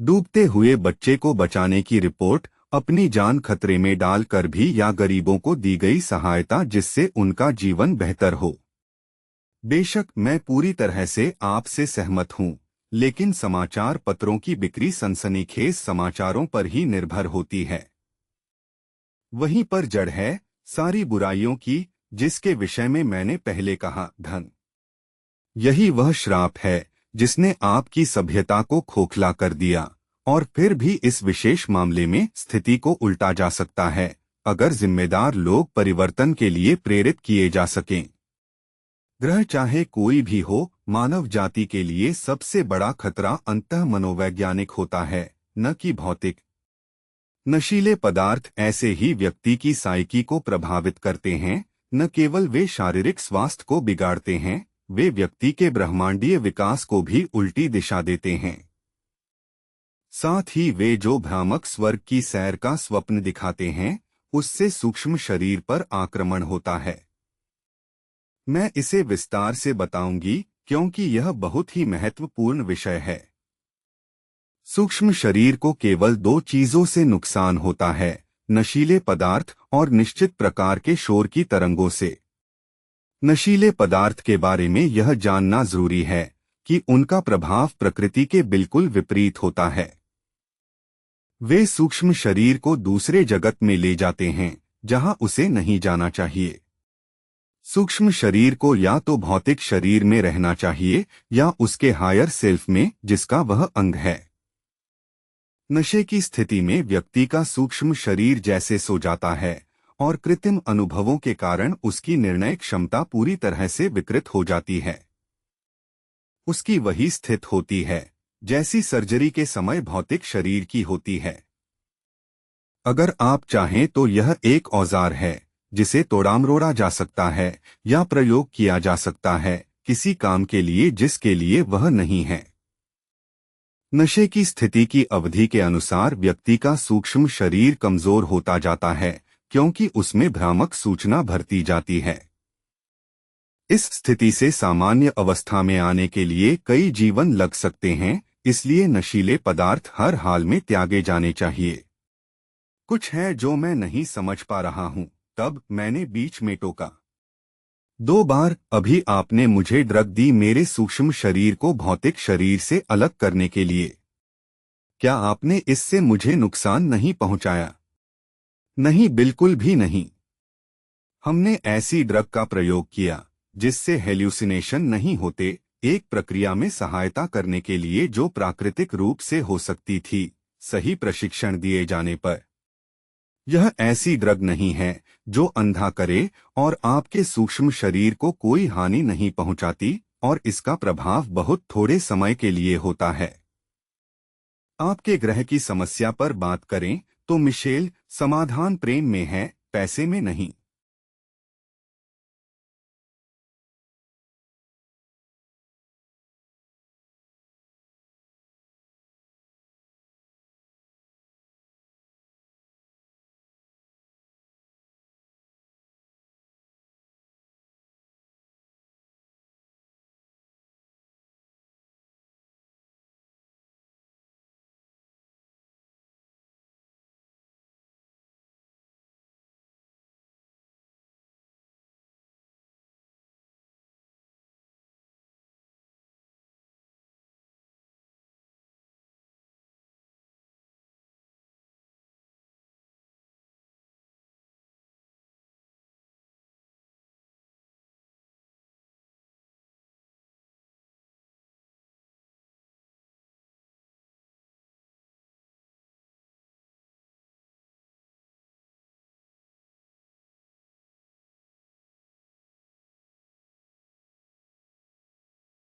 डूबते हुए बच्चे को बचाने की रिपोर्ट, अपनी जान खतरे में डालकर भी, या गरीबों को दी गई सहायता जिससे उनका जीवन बेहतर हो। बेशक मैं पूरी तरह से आपसे सहमत हूँ, लेकिन समाचार पत्रों की बिक्री सनसनीखेज समाचारों पर ही निर्भर होती है। वहीं पर जड़ है सारी बुराइयों की, जिसके विषय में मैंने पहले कहा, धन। यही वह श्राप है जिसने आपकी सभ्यता को खोखला कर दिया। और फिर भी इस विशेष मामले में स्थिति को उल्टा जा सकता है, अगर जिम्मेदार लोग परिवर्तन के लिए प्रेरित किए जा सकें। ग्रह चाहे कोई भी हो, मानव जाति के लिए सबसे बड़ा खतरा अंतः मनोवैज्ञानिक होता है, न कि भौतिक। नशीले पदार्थ ऐसे ही व्यक्ति की साइकी को प्रभावित करते हैं, न केवल वे शारीरिक स्वास्थ्य को बिगाड़ते हैं, वे व्यक्ति के ब्रह्मांडीय विकास को भी उल्टी दिशा देते हैं। साथ ही वे जो भ्रामक स्वर्ग की सैर का स्वप्न दिखाते हैं, उससे सूक्ष्म शरीर पर आक्रमण होता है। मैं इसे विस्तार से बताऊंगी क्योंकि यह बहुत ही महत्वपूर्ण विषय है। सूक्ष्म शरीर को केवल दो चीजों से नुकसान होता है, नशीले पदार्थ और निश्चित प्रकार के शोर की तरंगों से। नशीले पदार्थ के बारे में यह जानना जरूरी है कि उनका प्रभाव प्रकृति के बिल्कुल विपरीत होता है। वे सूक्ष्म शरीर को दूसरे जगत में ले जाते हैं जहां उसे नहीं जाना चाहिए। सूक्ष्म शरीर को या तो भौतिक शरीर में रहना चाहिए या उसके हायर सेल्फ में, जिसका वह अंग है। नशे की स्थिति में व्यक्ति का सूक्ष्म शरीर जैसे सो जाता है और कृत्रिम अनुभवों के कारण उसकी निर्णय क्षमता पूरी तरह से विकृत हो जाती है। उसकी वही स्थिति होती है जैसी सर्जरी के समय भौतिक शरीर की होती है। अगर आप चाहें तो यह एक औजार है जिसे तोड़ामरोड़ा जा सकता है या प्रयोग किया जा सकता है किसी काम के लिए जिसके लिए वह नहीं है। नशे की स्थिति की अवधि के अनुसार व्यक्ति का सूक्ष्म शरीर कमजोर होता जाता है, क्योंकि उसमें भ्रामक सूचना भरती जाती है। इस स्थिति से सामान्य अवस्था में आने के लिए कई जीवन लग सकते हैं, इसलिए नशीले पदार्थ हर हाल में त्यागे जाने चाहिए। कुछ है जो मैं नहीं समझ पा रहा हूँ, तब मैंने बीच में टोका। 2 बार अभी आपने मुझे ड्रग दी मेरे सूक्ष्म शरीर को भौतिक शरीर से अलग करने के लिए। क्या आपने इससे मुझे नुकसान नहीं पहुंचाया? नहीं, बिल्कुल भी नहीं। हमने ऐसी ड्रग का प्रयोग किया जिससे हेल्यूसिनेशन नहीं होते, एक प्रक्रिया में सहायता करने के लिए जो प्राकृतिक रूप से हो सकती थी, सही प्रशिक्षण दिए जाने पर। यह ऐसी ड्रग नहीं है जो अंधा करे और आपके सूक्ष्म शरीर को कोई हानि नहीं पहुंचाती, और इसका प्रभाव बहुत थोड़े समय के लिए होता है। आपके ग्रह की समस्या पर बात करें तो मिशेल, समाधान प्रेम में है, पैसे में नहीं।